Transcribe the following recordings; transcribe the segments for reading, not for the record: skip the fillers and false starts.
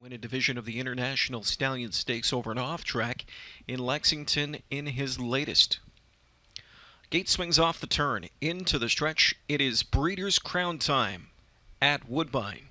Win a division of the International Stallion Stakes over an off-track in Lexington in his latest. Gate swings off the turn. Into the stretch. It is Breeders' Crown time at Woodbine.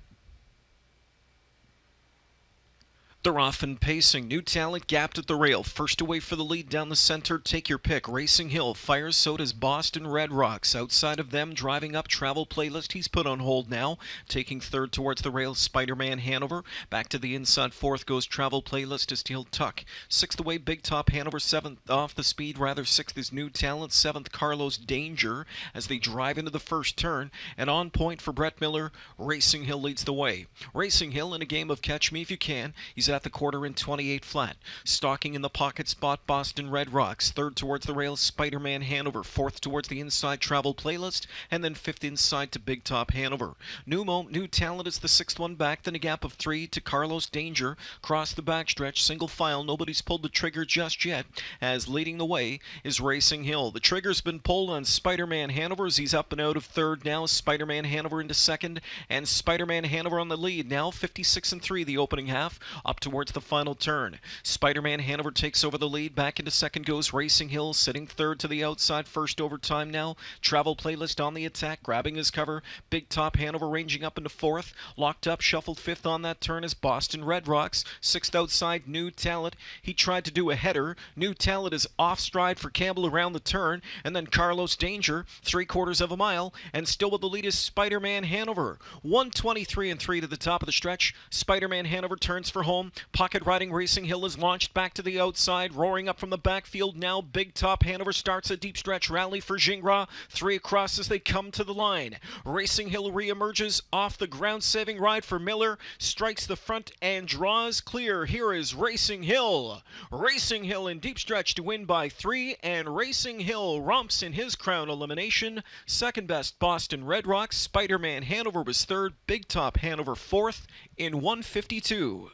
They're off and pacing. New Talent gapped at the rail. First away for the lead down the center. Take your pick. Racing Hill fires. So does Boston Red Rocks. Outside of them, driving up Travel Playlist. He's put on hold now. Taking third towards the rail, Spider-Man Hanover. Back to the inside. Fourth goes Travel Playlist to Steel Tuck. Sixth away, Big Top Hanover. Seventh off the speed. Rather, sixth is New Talent. Seventh, Carlos Danger as they drive into the first turn. And on point for Brett Miller, Racing Hill leads the way. Racing Hill in a game of Catch Me If You Can. He's at the quarter in 28 flat. Stalking in the pocket spot, Boston Red Rocks. Third towards the rails, Spider-Man Hanover. Fourth towards the inside, Travel Playlist. And then fifth inside to Big Top Hanover. New Talent is the sixth one back. Then a gap of 3 to Carlos Danger. Cross the backstretch, single file. Nobody's pulled the trigger just yet. As leading the way is Racing Hill. The trigger's been pulled on Spider-Man Hanover as he's up and out of third now. Spider-Man Hanover into second. And Spider-Man Hanover on the lead now. 56-3 the opening half. Up towards the final turn. Spider-Man Hanover takes over the lead. Back into second goes Racing Hill, sitting third to the outside. First over time now. Travel Playlist on the attack, grabbing his cover. Big Top Hanover ranging up into fourth. Locked up, shuffled fifth on that turn is Boston Red Rocks. Sixth outside, New Talent. He tried to do a header. New Talent is off stride for Campbell around the turn. And then Carlos Danger, 3/4 of a mile. And still with the lead is Spider-Man Hanover. 1:23-3 to the top of the stretch. Spider-Man Hanover turns for home. Pocket riding Racing Hill is launched back to the outside, roaring up from the backfield now. Big Top Hanover starts a deep stretch rally for Gingras. 3 across as they come to the line. Racing Hill reemerges off the ground-saving ride for Miller, strikes the front and draws clear. Here is Racing Hill. Racing Hill in deep stretch to win by 3, and Racing Hill romps in his crown elimination. Second best, Boston Red Rocks. Spider-Man Hanover was third. Big Top Hanover fourth in 1:52.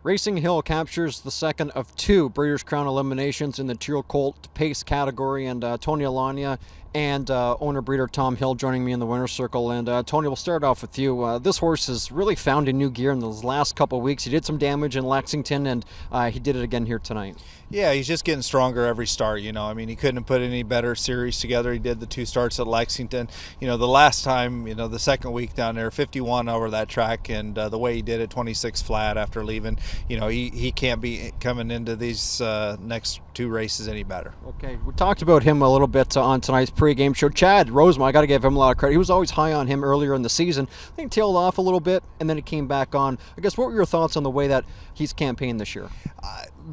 Racing Hill captures the second of 2 Breeders' Crown eliminations in the Trio Colt Pace category, and Tony Alania and owner-breeder Tom Hill joining me in the winner's circle. And Tony, we'll start off with you. This horse has really found a new gear in those last couple of weeks. He did some damage in Lexington, and he did it again here tonight. Yeah, he's just getting stronger every start, you know. I mean, he couldn't have put any better series together. He did the 2 starts at Lexington. You know, the last time, you know, the second week down there, 51 over that track, and the way he did it, 26 flat after leaving, you know, he can't be coming into these next 2 races any better. Okay, we talked about him a little bit on tonight's pregame show. Chad Rosemont, I got to give him a lot of credit. He was always high on him earlier in the season. I think tailed off a little bit, and then he came back on. I guess, what were your thoughts on the way that he's campaigned this year?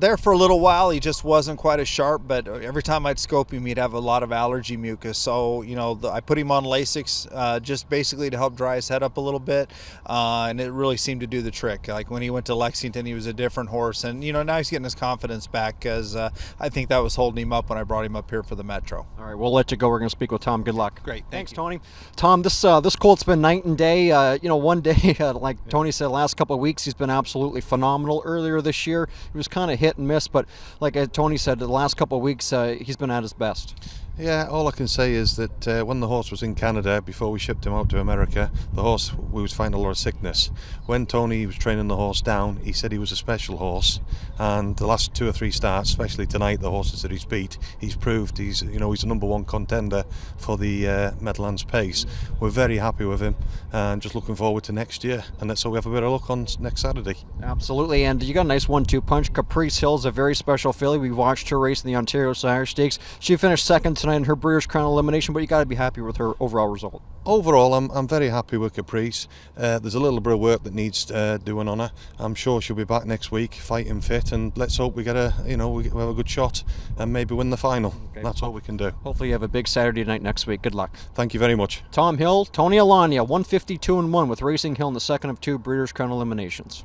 There for a little while, he just wasn't quite as sharp, but every time I'd scope him, he'd have a lot of allergy mucus. So, you know, I put him on Lasix just basically to help dry his head up a little bit, and it really seemed to do the trick. Like when he went to Lexington, he was a different horse, and, you know, now he's getting his confidence back, because I think that was holding him up when I brought him up here for the Metro. All right, we'll let you go. We're going to speak with Tom. Good luck. Great. Thanks, Tony. Tom, this colt's been night and day. You know, one day, like Tony said, last couple of weeks, he's been absolutely phenomenal. Earlier this year, he was kind of hit and miss, but like Tony said, the last couple of weeks, he's been at his best. Yeah, all I can say is that when the horse was in Canada, before we shipped him out to America, the horse, we was finding a lot of sickness. When Tony was training the horse down, he said he was a special horse, and the last 2 or 3 starts, especially tonight, the horses that he's beat, he's proved he's a #1 contender for the Meadowlands Pace. We're very happy with him, and just looking forward to next year, and let's hope we have a bit of luck on next Saturday. Absolutely, and you got a nice 1-2 punch. Caprice Hill's a very special filly. We watched her race in the Ontario Sire Stakes. She finished second tonight in her Breeders' Crown elimination, but you got to be happy with her overall result. Overall, I'm very happy with Caprice. There's a little bit of work that needs doing on her. I'm sure she'll be back next week, fighting fit, and let's hope we get we have a good shot and maybe win the final. Okay. That's all we can do. Hopefully you have a big Saturday night next week. Good luck. Thank you very much. Tom Hill, Tony Alania, 152-1 with Racing Hill in the second of 2 Breeders' Crown eliminations.